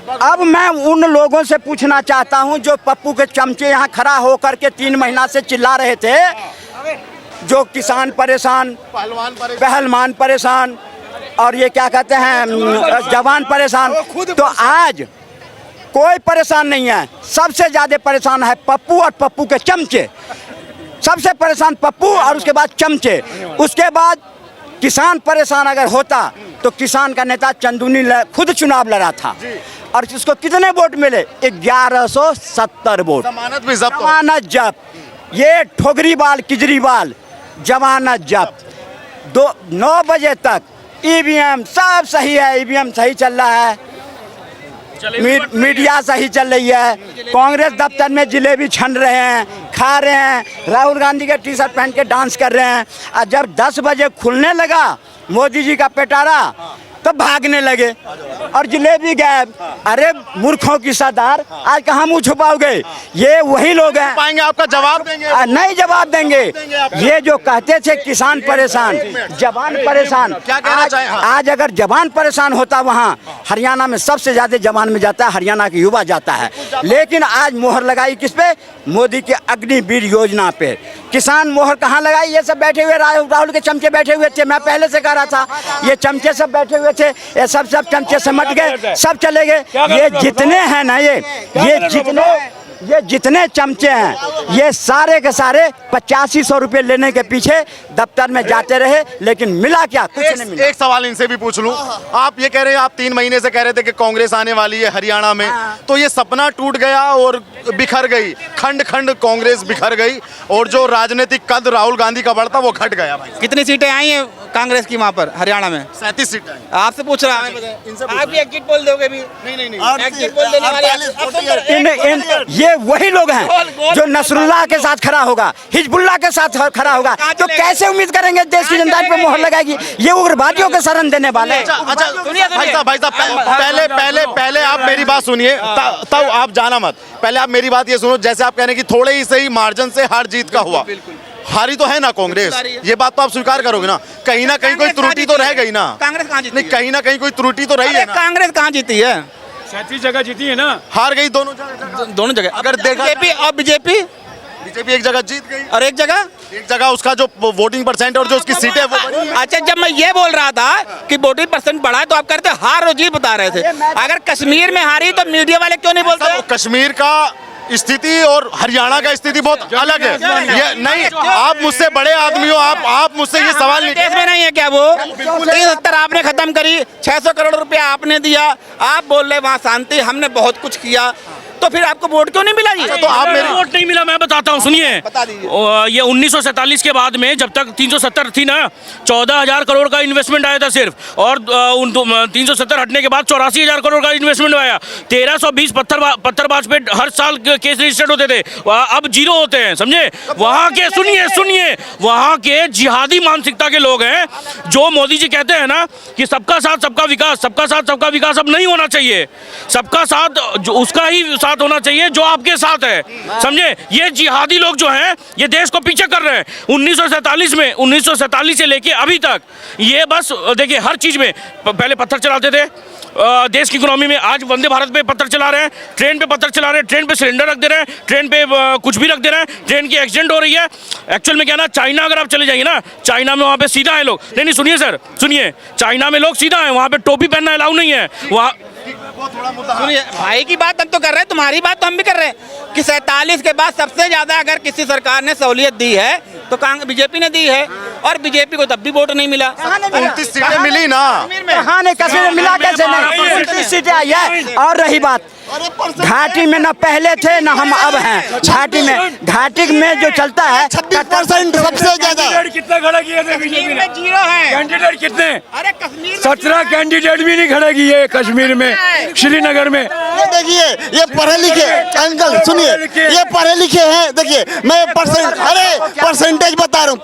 अब मैं उन लोगों से पूछना चाहता हूं जो पप्पू के चमचे यहाँ खड़ा होकर के 3 महीना से चिल्ला रहे थे, जो किसान परेशान, पहलवान परेशान और ये क्या कहते हैं जवान परेशान, तो आज कोई परेशान नहीं है। सबसे ज़्यादा परेशान है पप्पू और पप्पू के चमचे। सबसे परेशान पप्पू और उसके बाद चमचे। उसके बाद किसान परेशान अगर होता तो किसान का नेता चंदूनी खुद चुनाव लड़ा था और उसको कितने वोट मिले? 1170 वोट। जमानत भी जब्त। जमानत जब्त। ये ठोगरीवाल केजरीवाल जमानत जब्त। 9 बजे तक ईवीएम सब सही है, ईवीएम सही चल रहा है, मीडिया सही चल रही है। कांग्रेस दफ्तर में जिलेबी छन रहे हैं, खा रहे हैं, राहुल गांधी के टी-शर्ट पहन के डांस कर रहे हैं। और जब 10 बजे खुलने लगा मोदी जी का पेटारा तो भागने लगे और जिलेबी गायब। अरे मूर्खों की सरदार, आज कहाँ मुँह छुपाओगे? ये वही लोग हैं। पाएंगे आपका जवाब देंगे? नहीं जवाब देंगे। ये जो कहते थे किसान परेशान, जवान परेशान, क्या कहना चाहें? आज अगर जवान परेशान होता, वहाँ हरियाणा में सबसे ज्यादा जवान में जाता है, हरियाणा के युवा जाता है। लेकिन आज मोहर लगाई किस पे? मोदी के अग्निवीर योजना पे। किसान मोहर कहाँ लगाई? ये सब बैठे हुए राहुल के चमचे बैठे हुए थे। मैं पहले से कह रहा था ये चमचे सब बैठे हुए थे, ये सब चमचे समट गए, सब चले गए। ये जितने हैं ना, ये जितने चमचे हैं, ये सारे के सारे 8500 रुपये लेने के पीछे दफ्तर में जाते रहे, लेकिन मिला क्या? कुछ नहीं मिला। एक सवाल इनसे भी पूछ लूं, आप ये कह रहे हैं, आप 3 महीने से कह रहे थे कि कांग्रेस आने वाली है हरियाणा में, तो ये सपना टूट गया और बिखर गई, खंड खंड कांग्रेस बिखर गई और जो राजनीतिक कद राहुल गांधी का बढ़ता वो घट गया। भाई कितनी सीटें आई हैं कांग्रेस की वहाँ पर हरियाणा में? 37 सीटें। आपसे पूछ रहा हूँ, आप भी एग्जिट पोल दोगे भी? नहीं। एग्जिट पोल देने वाले ये वही लोग हैं जो नसरुल्लाह के साथ खड़ा होगा, हिजबुल्लाह के साथ खड़ा होगा, तो कैसे उम्मीद करेंगे देश की जनता पे मोहर लगाएगी? ये उग्रवादियों के शरण देने वाले हैं। अच्छा भाई साहब पहले आप मेरी बात सुनिए, तब आप जाना मत। पहले आप मेरी बात ये सुनो, जैसे आप कह रहे हैं कि थोड़े ही सही मार्जिन से हार जीत का हुआ, हारी तो है ना कांग्रेस, ये बात तो आप स्वीकार करोगे ना? कहीं ना कहीं कोई त्रुटि तो रह गई ना? कांग्रेस कहाँ जीती? नहीं, कहीं ना कहीं कोई त्रुटि तो रही है ना? कांग्रेस कहाँ जीती है? 37 जगह जीती है ना, हार गई दोनों जगह। अगर देखा बीजेपी और बीजेपी एक जगह जीत गई और एक जगह उसका जो वोटिंग परसेंट और जो उसकी सीटें वो बढ़ी। अच्छा, जब मैं ये बोल रहा था कि वोटिंग परसेंट बढ़ा है तो आप कहते हार और जीत बता रहे थे। अगर कश्मीर में हारी तो मीडिया वाले क्यों नहीं बोलते? कश्मीर का स्थिति और हरियाणा का स्थिति बहुत अलग है। ये नहीं, आप मुझसे बड़े आदमी हो, आप मुझसे ये सवाल नहीं। देश में नहीं है क्या वो? 73 आपने खत्म करी, 600 करोड़ रुपया आपने दिया, आप बोल रहे वहाँ शांति, हमने बहुत कुछ किया, तो फिर आपको वोट क्यों नहीं मिला? जी तो आप मेरे वोट नहीं मिला, मैं बताता हूँ, सुनिए। ये 1947 के बाद में जब तक 370 थी ना, 14,000 करोड़ का इन्वेस्टमेंट आया था सिर्फ, और 370 हटने के बाद 84,000 करोड़ का इन्वेस्टमेंट आया। 1320 पत्थरबाज पे हर साल केस रजिस्टर्ड होते थे, अब 0 होते हैं, समझे? वहाँ के सुनिए वहाँ के जिहादी मानसिकता के लोग हैं जो मोदी जी कहते हैं ना कि सबका साथ सबका विकास, सबका साथ सबका विकास अब नहीं होना चाहिए। सबका साथ उसका ही साथ होना चाहिए जो आपके साथ है, समझे? ये जिहादी लोग जो हैं ये देश को पीछे कर रहे हैं। 1947 से लेके अभी तक ये बस देखिए, हर चीज में पहले पत्थर चलाते थे देश की इकोनॉमी में, आज वंदे भारत पे पत्थर चला रहे हैं, ट्रेन पे पत्थर चला रहे हैं, ट्रेन पे सिलेंडर रख दे रहे हैं, ट्रेन पे कुछ भी रख दे रहे हैं, ट्रेन की एक्सीडेंट हो रही है। एक्चुअल में क्या ना, चाइना अगर आप चले जाइए ना, चाइना में वहाँ पे सीधा है लोग। नहीं सुनिए सर, सुनिए, चाइना में लोग सीधा है, वहाँ पे टोपी पहनना अलाउ नहीं है। वहाँ सुनिए, भाई की बात हम तो कर रहे हैं, तुम्हारी बात तो हम भी कर रहे हैं कि 47 के बाद सबसे ज्यादा अगर किसी सरकार ने सहूलियत दी है तो बीजेपी ने दी है, और बीजेपी को तब भी वोट नहीं मिला। 29 सीटें मिली ना। हाँ, नहीं, कश्मीर में मिला कैसे नहीं? 29 सीटें आई है। और रही बात, घाटी में न पहले थे न हम अब हैं। घाटी में जो चलता है 36% सबसे ज्यादा। कितना खड़ा किया था बीजेपी ने? 0 है। कैंडिडेट कितने? अरे कश्मीर 17 कैंडिडेट भी नहीं खड़ा किए कश्मीर में, श्रीनगर में। ये देखिए, ये पढ़े लिखे अंकल, सुनिए, ये पढ़े लिखे हैं। देखिए, मैं परसेंटेज बता रहा हूँ,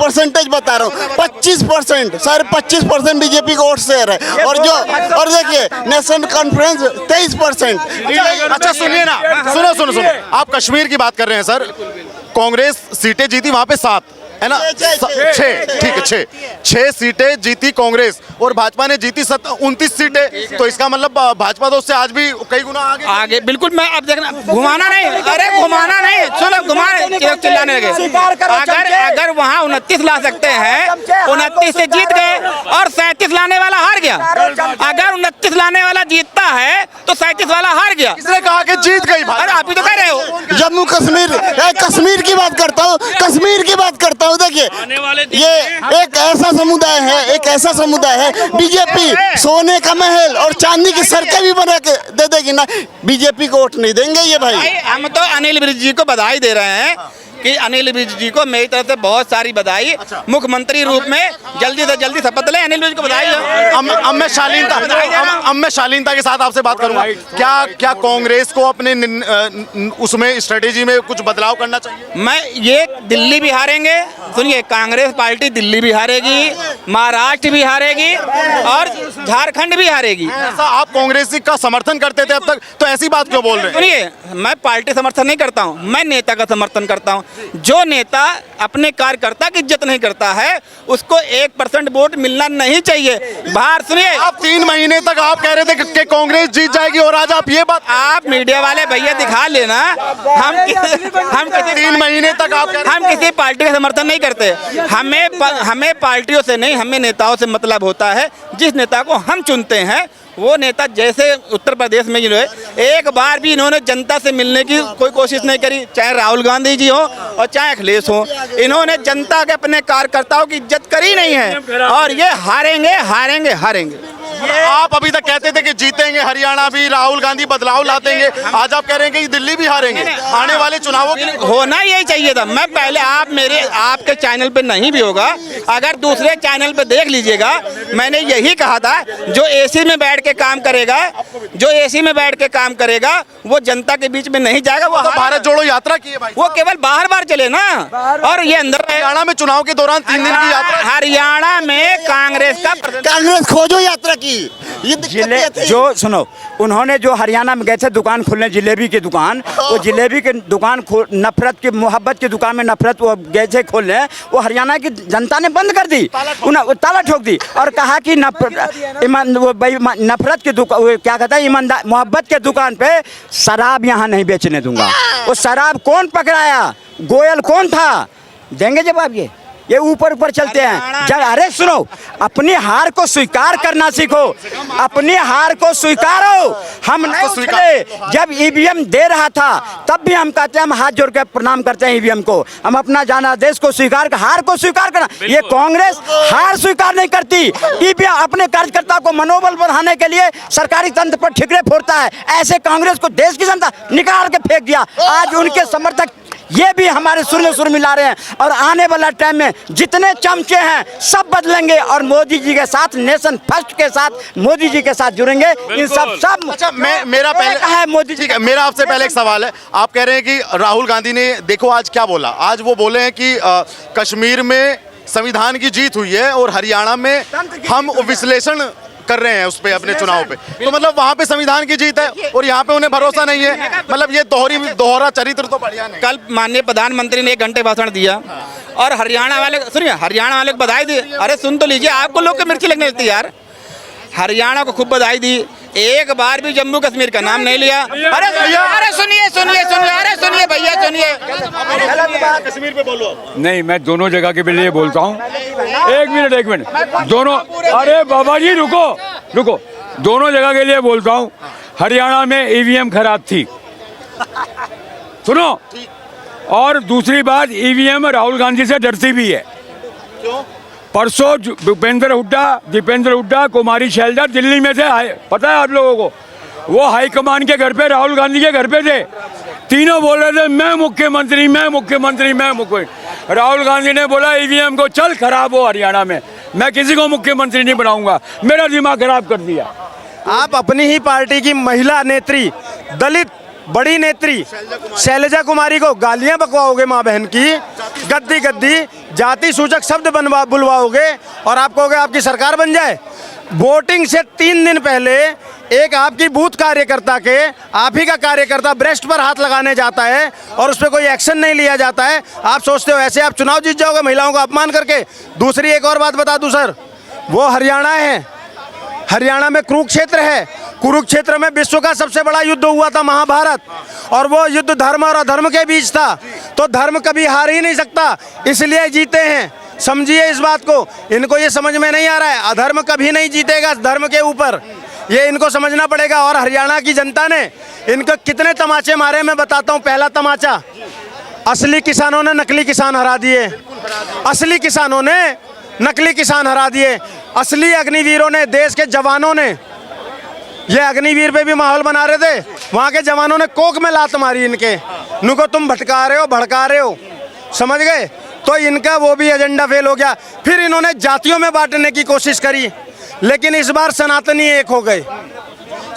25%, सारे 25% बीजेपी का वोट शेयर है, और देखिए नेशनल कॉन्फ्रेंस 23%। अच्छा सुनिए ना, सुनो, आप कश्मीर की बात कर रहे हैं सर। कांग्रेस सीटें जीती वहां पे 7, है ना? छह, ठीक है, छह सीटें जीती कांग्रेस और भाजपा ने जीती 29 सीटें। तो इसका मतलब भाजपा तो उससे आज भी कई गुना आगे। बिल्कुल। मैं अब देखना, घुमाना नहीं, अरे घुमाना नहीं, सुनो, चिल्लाने लगे। अगर वहाँ 29 ला सकते हैं, 29 से जीत गए और 37 लाने वाला हार गया। अगर 29 लाने वाला जीतता है तो 37 वाला हार गया। किसने कहा कि जीत गई? अरे आप ही तो कह रहे हो। जम्मू कश्मीर, कश्मीर की बात करता हूँ, कश्मीर की बात करता हूँ। देखिए, ये एक ऐसा समुदाय है, एक ऐसा समुदाय है, बीजेपी सोने का महल और चांदी की सड़कें भी बना के दे देगी ना, बीजेपी को वोट नहीं देंगे ये भाई। हम तो अनिल विज जी को बधाई दे रहे हैं कि अनिल विज जी को मेरी तरफ से बहुत सारी बधाई। मुख्यमंत्री रूप में जल्दी से जल्दी शपथ लें, अनिल विज को बधाई। अब मैं शालीनता के साथ आपसे बात करूंगा। क्या कांग्रेस को अपने उसमें स्ट्रेटेजी में कुछ बदलाव करना चाहिए? मैं ये दिल्ली भी हारेंगे, सुनिए, कांग्रेस पार्टी दिल्ली भी हारेगी, महाराष्ट्र भी हारेगी और झारखंड भी हारेगी। ऐसा आप कांग्रेस का समर्थन करते थे अब तक, तो ऐसी बात क्यों बोल रहे हैं? सुनिए, मैं पार्टी समर्थन नहीं करता हूँ, मैं नेता का समर्थन करता हूँ। जो नेता अपने कार्यकर्ता की इज्जत नहीं करता है उसको 1% वोट मिलना नहीं चाहिए। बाहर सुनिए, आप 3 महीने तक आप कह रहे थे कि कांग्रेस जीत जाएगी और आज आप ये बात, आप मीडिया वाले भैया दिखा लेना। हम 3 महीने तक आप हम किसी पार्टी का समर्थन नहीं करते। हमें पार्टियों से नहीं, हमें नेताओं से मतलब होता है। जिस नेता को हम चुनते हैं वो नेता, जैसे उत्तर प्रदेश में जो है, एक बार भी इन्होंने जनता से मिलने की कोई कोशिश नहीं करी, चाहे राहुल गांधी जी हो और चाहे अखिलेश हो। इन्होंने जनता के अपने कार्यकर्ताओं की इज्जत करी नहीं है और ये हारेंगे हारेंगे हारेंगे। आप अभी तक कहते थे कि जीतेंगे हरियाणा भी, राहुल गांधी बदलाव ला देंगे, आज आप कह रहे हैं कि दिल्ली भी हारेंगे। आने वाले चुनावों के लिए होना यही चाहिए था। मैं पहले आपके चैनल पे नहीं भी होगा, अगर दूसरे चैनल पे देख लीजिएगा, मैंने यही कहा था जो एसी में बैठ के काम करेगा, जो एसी में बैठ के काम करेगा वो जनता के बीच में नहीं जाएगा। वो तो भारत जोड़ो यात्रा की है भाई, वो केवल बाहर चले ना, और ये अंदर हरियाणा में चुनाव के दौरान 3 दिन की यात्रा। हरियाणा में कांग्रेस खोजो यात्रा की। ये जो सुनो, उन्होंने जो हरियाणा में गए थे दुकान खोलने, जिलेबी की दुकान, वो जिलेबी की दुकान नफरत की, मोहब्बत की दुकान में नफरत वो गए थे खोलने, वो हरियाणा की जनता ने बंद कर दी, ताला ठोक दी और कहा कि नफरत की दुकान, क्या कहता है, ईमानदार मोहब्बत के दुकान पे शराब यहाँ नहीं बेचने दूंगा। वो शराब कौन पकड़ाया, गोयल कौन था, देंगे जवाब। ये ऊपर ऊपर चलते हैं। जब अरे सुनो, अपनी हार को स्वीकार करना सीखो, अपनी हार को स्वीकारो। हम नहीं उछले, जब ईवीएम दे रहा था तब भी हम कहते हैं, हम हाथ जोड़ के प्रणाम करते हैं ईवीएम को। हम अपना जनादेश को स्वीकार कर, हार को स्वीकार करना। ये कांग्रेस हार स्वीकार नहीं करती। ईवीएम अपने कार्यकर्ता को मनोबल बढ़ाने के लिए सरकारी तंत्र पर ठिकरे फोड़ता है। ऐसे कांग्रेस को देश की जनता निकाल के फेंक दिया। आज उनके समर्थक ये भी हमारे सुर में सुर मिला रहे हैं और आने वाला टाइम में जितने चमचे हैं सब बदलेंगे और मोदी जी के साथ, नेशन फर्स्ट के साथ, मोदी जी के साथ जुड़ेंगे। इन सब अच्छा, मेरा पहले है मोदी जी। मेरा आपसे पहले एक सवाल है। आप कह रहे हैं कि राहुल गांधी ने, देखो आज क्या बोला, आज वो बोले हैं कि कश्मीर में संविधान की जीत हुई है और हरियाणा में हम विश्लेषण कर रहे हैं उस पे, अपने चुनाव पे। तो मतलब वहाँ पे संविधान की जीत है और यहाँ पे उन्हें भरोसा नहीं है। मतलब ये दोहरा चरित्र तो बढ़िया नहीं। कल माननीय प्रधानमंत्री ने 1 घंटे भाषण दिया और हरियाणा वाले, सुनिए, हरियाणा वाले को बधाई दी। अरे सुन तो लीजिए, आपको लोग की मिर्ची लगने लगती यार। हरियाणा को खूब बधाई दी, एक बार भी जम्मू कश्मीर का नाम नहीं लिया। अरे सुनिए सुनिए सुनिए, अरे सुनिए भैया सुनिए, कश्मीर पे बोलो। नहीं, मैं दोनों जगह के लिए बोलता हूँ। एक मिनट दोनों, अरे बाबा जी रुको, दोनों जगह के लिए बोलता हूँ। हरियाणा में ईवीएम खराब थी, सुनो, और दूसरी बात, ईवीएम राहुल गांधी से डरती भी है। क्यों? परसों दीपेंद्र हुड्डा, कुमारी शैलजा दिल्ली में थे, पता है आप लोगों को, वो हाईकमान के घर पे, राहुल गांधी के घर पे थे। तीनों बोल रहे थे मैं मुख्यमंत्री। राहुल गांधी ने बोला ईवीएम को चल खराब हो हरियाणा में, मैं किसी को मुख्यमंत्री नहीं बनाऊंगा। मेरा दिमाग खराब कर दिया। आप अपनी ही पार्टी की महिला नेत्री, दलित बड़ी नेत्री शैलजा कुमारी को गालियां बकवाओगे, माँ बहन की गद्दी जाति सूचक शब्द बुलवाओगे और आप कहोगे आपकी सरकार बन जाए। वोटिंग से 3 दिन पहले एक आपकी बूथ कार्यकर्ता के, आप ही का कार्यकर्ता ब्रेस्ट पर हाथ लगाने जाता है और उस पर कोई एक्शन नहीं लिया जाता है। आप सोचते हो ऐसे आप चुनाव जीत जाओगे महिलाओं का अपमान करके? दूसरी एक और बात बता दूं सर, वो हरियाणा है, हरियाणा में कुरुक्षेत्र है, कुरुक्षेत्र में विश्व का सबसे बड़ा युद्ध हुआ था, महाभारत, और वो युद्ध धर्म और अधर्म के बीच था। तो धर्म कभी हार ही नहीं सकता, इसलिए जीते हैं। समझिए इस बात को, इनको ये समझ में नहीं आ रहा है, अधर्म कभी नहीं जीतेगा धर्म के ऊपर, ये इनको समझना पड़ेगा। और हरियाणा की जनता ने इनको कितने तमाचे मारे मैं बताता हूँ। पहला तमाचा, असली किसानों ने नकली किसान हरा दिए, असली किसानों ने नकली किसान हरा दिए, असली अग्निवीरों ने, देश के जवानों ने, ये अग्निवीर पे भी माहौल बना रहे थे, वहाँ के जवानों ने कोक में लात मारी इनके, नुको तुम भटका रहे हो, भड़का रहे हो, समझ गए? तो इनका वो भी एजेंडा फेल हो गया। फिर इन्होंने जातियों में बांटने की कोशिश करी, लेकिन इस बार सनातनी एक हो गए,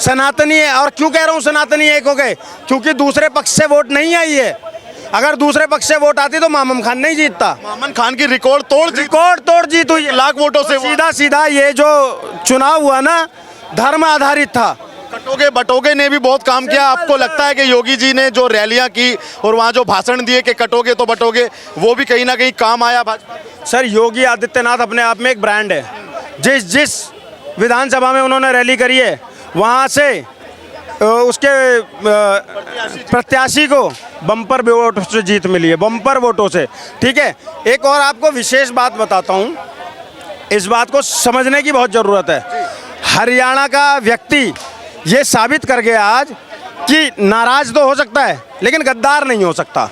सनातनी है। और क्यों कह रहा हूँ सनातनी एक हो गए? क्योंकि दूसरे पक्ष से वोट नहीं आई है। अगर दूसरे पक्ष से वोट आती तो मामन खान नहीं जीतता। मामन खान की रिकॉर्ड तोड़ जीत हुई, लाख वोटों से। सीधा सीधा ये जो चुनाव हुआ ना, धर्म आधारित था। कटोगे बटोगे ने भी बहुत काम किया। आपको लगता है कि योगी जी ने जो रैलियां की और वहाँ जो भाषण दिए कि कटोगे तो बटोगे, वो भी कहीं ना कहीं काम आया भाजपा? सर, योगी आदित्यनाथ अपने आप में एक ब्रांड है। जिस विधानसभा में उन्होंने रैली करी है, वहाँ से उसके प्रत्याशी को बम्पर वोट से जीत मिली है, बम्पर वोटों से। ठीक है, एक और आपको विशेष बात बताता हूँ, इस बात को समझने की बहुत ज़रूरत है। हरियाणा का व्यक्ति ये साबित कर गया आज कि नाराज तो हो सकता है लेकिन गद्दार नहीं हो सकता,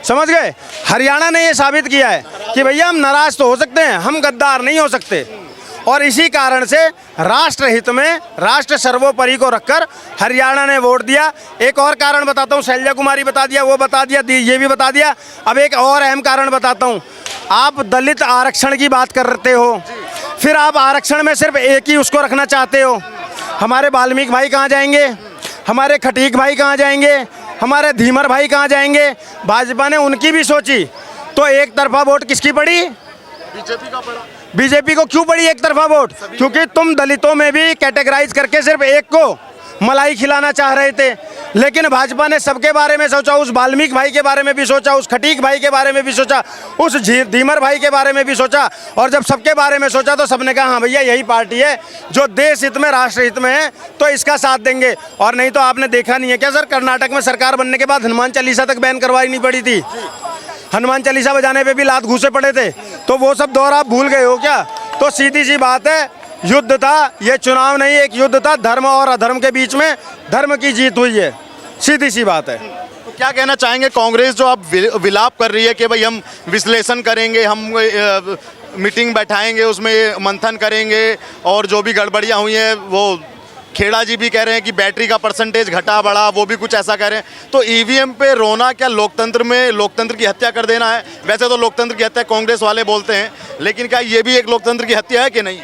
समझ गए? हरियाणा ने ये साबित किया है कि भैया हम नाराज तो हो सकते हैं, हम गद्दार नहीं हो सकते। और इसी कारण से राष्ट्र हित में, राष्ट्र सर्वोपरि को रखकर हरियाणा ने वोट दिया। एक और कारण बताता हूँ, शैलजा कुमारी बता दिया, वो बता दिया, ये भी बता दिया। अब एक और अहम कारण बताता हूँ। आप दलित आरक्षण की बात करते हो, फिर आप आरक्षण में सिर्फ एक ही उसको रखना चाहते हो। हमारे वाल्मीकि भाई कहाँ जाएंगे? हमारे खटीक भाई कहाँ जाएंगे? हमारे धीमर भाई कहाँ जाएंगे? भाजपा ने उनकी भी सोची, तो एक तरफा वोट किसकी पड़ी? बीजेपी का पड़ा। बीजेपी को क्यों पड़ी एक तरफा वोट? क्योंकि तुम दलितों में भी कैटेगराइज करके सिर्फ एक को मलाई खिलाना चाह रहे थे, लेकिन भाजपा ने सबके बारे में सोचा, उस वाल्मीकि भाई के बारे में भी सोचा, उस खटीक भाई के बारे में भी सोचा, उस धीमर भाई के बारे में भी सोचा। और जब सबके बारे में सोचा तो सबने कहा हाँ भैया यही पार्टी है जो देश हित में, राष्ट्र हित में है, तो इसका साथ देंगे। और नहीं तो आपने देखा नहीं है क्या सर, कर्नाटक में सरकार बनने के बाद हनुमान चालीसा तक बैन करवाई नहीं पड़ी थी, हनुमान चालीसा बजाने पे भी लात घूसे पड़े थे। तो वो सब दौर आप भूल गए हो क्या? तो सीधी सी बात है, युद्ध था, ये चुनाव नहीं, एक युद्ध था धर्म और अधर्म के बीच में, धर्म की जीत हुई है, सीधी सी बात है। तो क्या कहना चाहेंगे, कांग्रेस जो अब विलाप कर रही है कि भाई हम विश्लेषण करेंगे, हम मीटिंग बैठाएंगे, उसमें मंथन करेंगे और जो भी गड़बड़ियाँ हुई हैं, वो खेड़ा जी भी कह रहे हैं कि बैटरी का परसेंटेज घटा बढ़ा, वो भी कुछ ऐसा कह रहे हैं। तो ईवीएम पे रोना क्या लोकतंत्र में लोकतंत्र की हत्या कर देना है? वैसे तो लोकतंत्र की हत्या कांग्रेस वाले बोलते हैं, लेकिन क्या ये भी एक लोकतंत्र की हत्या है कि नहीं?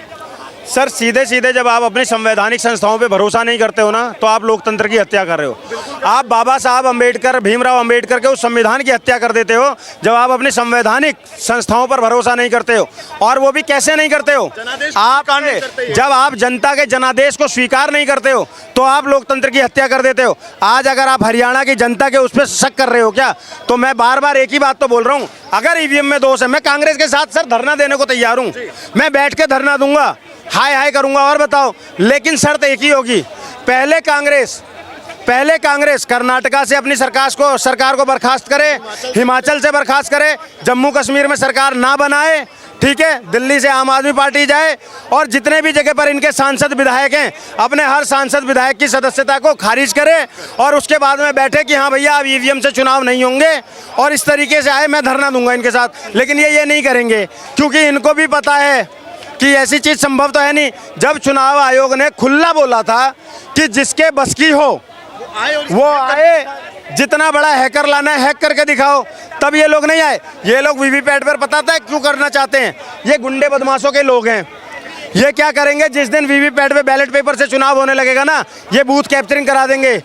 सर, सीधे सीधे जब आप अपनी संवैधानिक संस्थाओं पे भरोसा नहीं करते हो ना, तो आप लोकतंत्र की हत्या कर रहे हो। आप बाबा साहब अम्बेडकर, भीमराव अम्बेडकर के उस संविधान की हत्या कर देते हो जब आप अपनी संवैधानिक संस्थाओं पर भरोसा नहीं करते हो। और वो भी कैसे नहीं करते हो? आप जब आप जनता के जनादेश को स्वीकार नहीं करते हो तो आप लोकतंत्र की हत्या कर देते हो। आज अगर आप हरियाणा की जनता के उस पर शक कर रहे हो क्या, तो मैं बार बार एक ही बात तो बोल रहा हूँ, अगर ईवीएम में दोष है, मैं कांग्रेस के साथ सर धरना देने को तैयार हूँ, मैं बैठ के धरना दूंगा, हाय हाय करूंगा। और बताओ, लेकिन शर्त एक ही होगी, पहले कांग्रेस कर्नाटका से अपनी सरकार को बर्खास्त करे, हिमाचल से बर्खास्त करे, जम्मू कश्मीर में सरकार ना बनाए, ठीक है, दिल्ली से आम आदमी पार्टी जाए, और जितने भी जगह पर इनके सांसद विधायक हैं, अपने हर सांसद विधायक की सदस्यता को खारिज करे, और उसके बाद में बैठे कि हाँ भैया अब ईवीएम से चुनाव नहीं होंगे, और इस तरीके से आए, मैं धरना दूंगा इनके साथ। लेकिन ये नहीं करेंगे, क्योंकि इनको भी पता है कि ऐसी चीज़ संभव तो है नहीं। जब चुनाव आयोग ने खुला बोला था कि जिसके बस की हो वो आए, जितना बड़ा हैकर लाना है हैक करके दिखाओ, तब ये लोग नहीं आए। ये लोग वीवीपैट पर पता था क्यों करना चाहते हैं, ये गुंडे बदमाशों के लोग हैं। ये क्या करेंगे, जिस दिन वीवीपैट पे बैलेट पेपर से चुनाव होने लगेगा ना, ये बूथ कैप्चरिंग करा देंगे।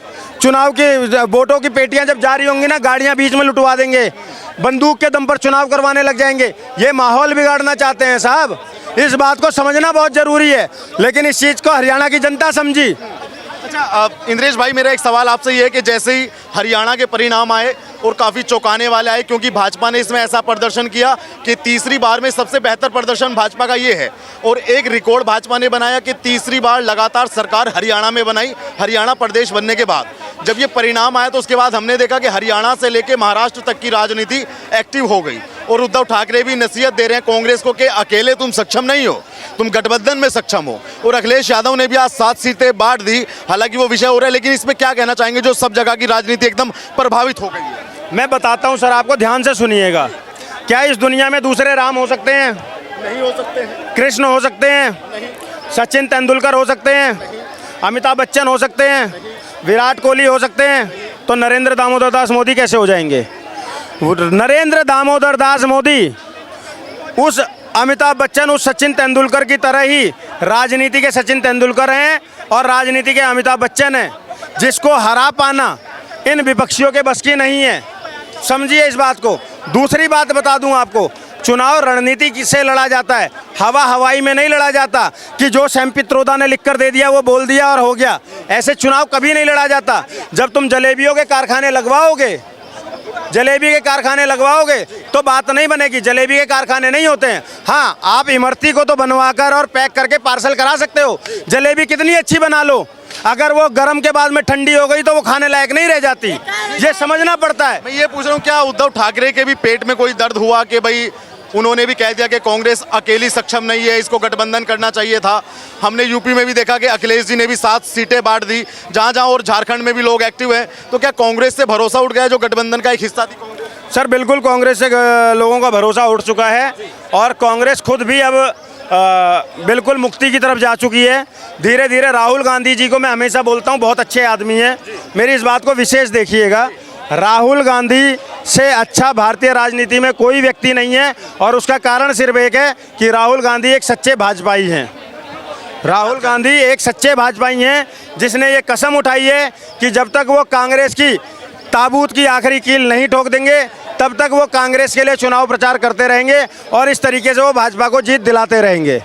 चुनाव की वोटों की पेटियां जब जारी होंगी ना, गाड़ियां बीच में लुटवा देंगे, बंदूक के दम पर चुनाव करवाने लग जाएंगे। ये माहौल बिगाड़ना चाहते हैं साहब, इस बात को समझना बहुत जरूरी है, लेकिन इस चीज को हरियाणा की जनता समझी। अच्छा इंद्रेश भाई, मेरा एक सवाल आपसे ये है कि जैसे ही हरियाणा के परिणाम आए और काफ़ी चौंकाने वाले आए, क्योंकि भाजपा ने इसमें ऐसा प्रदर्शन किया कि तीसरी बार में सबसे बेहतर प्रदर्शन भाजपा का ये है, और एक रिकॉर्ड भाजपा ने बनाया कि तीसरी बार लगातार सरकार हरियाणा में बनाई, हरियाणा प्रदेश बनने के बाद। जब ये परिणाम आया तो उसके बाद हमने देखा कि हरियाणा से लेकर महाराष्ट्र तक की राजनीति एक्टिव हो गई, और उद्धव ठाकरे भी नसीहत दे रहे हैं कांग्रेस को कि अकेले तुम सक्षम नहीं हो, तुम गठबंधन में सक्षम हो। और अखिलेश यादव ने भी आज 7 सीटें बांट दी, हालांकि वो विषय हो रहा है, लेकिन इसमें क्या कहना चाहेंगे जो सब जगह की राजनीति एकदम प्रभावित हो गई है? मैं बताता हूं सर, आपको ध्यान से सुनिएगा। क्या इस दुनिया में दूसरे राम हो सकते हैं? नहीं हो सकते हैं। कृष्ण हो सकते हैं? सचिन तेंदुलकर हो सकते हैं? अमिताभ बच्चन हो सकते हैं? विराट कोहली हो सकते हैं? तो नरेंद्र दामोदर दास मोदी कैसे हो जाएंगे? नरेंद्र दामोदर दास मोदी उस अमिताभ बच्चन, उस सचिन तेंदुलकर की तरह ही राजनीति के सचिन तेंदुलकर हैं और राजनीति के अमिताभ बच्चन हैं, जिसको हरा पाना इन विपक्षियों के बस की नहीं है। समझिए इस बात को। दूसरी बात बता दूं आपको, चुनाव रणनीति से लड़ा जाता है, हवा हवाई में नहीं लड़ा जाता कि जो सैम पित्रोदा ने लिख कर दे दिया वो बोल दिया और हो गया। ऐसे चुनाव कभी नहीं लड़ा जाता। जब तुम जलेबियों के कारखाने लगवाओगे, जलेबी के कारखाने लगवाओगे तो बात नहीं बनेगी। जलेबी के कारखाने नहीं होते हैं। हाँ, आप इमरती को तो बनवाकर और पैक करके पार्सल करा सकते हो। जलेबी कितनी अच्छी बना लो, अगर वो गर्म के बाद में ठंडी हो गई तो वो खाने लायक नहीं रह जाती। ये समझना पड़ता है। मैं ये पूछ रहा हूँ, क्या उद्धव ठाकरे के भी पेट में कोई दर्द हुआ कि भाई उन्होंने भी कह दिया कि कांग्रेस अकेली सक्षम नहीं है, इसको गठबंधन करना चाहिए था? हमने यूपी में भी देखा कि अखिलेश जी ने भी 7 सीटें बांट दी, जहां जहां, और झारखंड में भी लोग एक्टिव हैं। तो क्या कांग्रेस से भरोसा उठ गया जो गठबंधन का एक हिस्सा थी कांग्रेस? सर बिल्कुल, कांग्रेस से लोगों का भरोसा उठ चुका है और कांग्रेस खुद भी अब बिल्कुल मुक्ति की तरफ जा चुकी है धीरे धीरे। राहुल गांधी जी को मैं हमेशा बोलता हूँ बहुत अच्छे आदमी हैं, मेरी इस बात को विशेष देखिएगा। राहुल गांधी से अच्छा भारतीय राजनीति में कोई व्यक्ति नहीं है, और उसका कारण सिर्फ एक है कि राहुल गांधी एक सच्चे भाजपाई हैं। राहुल गांधी एक सच्चे भाजपाई हैं, जिसने ये कसम उठाई है कि जब तक वो कांग्रेस की ताबूत की आखिरी कील नहीं ठोक देंगे तब तक वो कांग्रेस के लिए चुनाव प्रचार करते रहेंगे और इस तरीके से वो भाजपा को जीत दिलाते रहेंगे।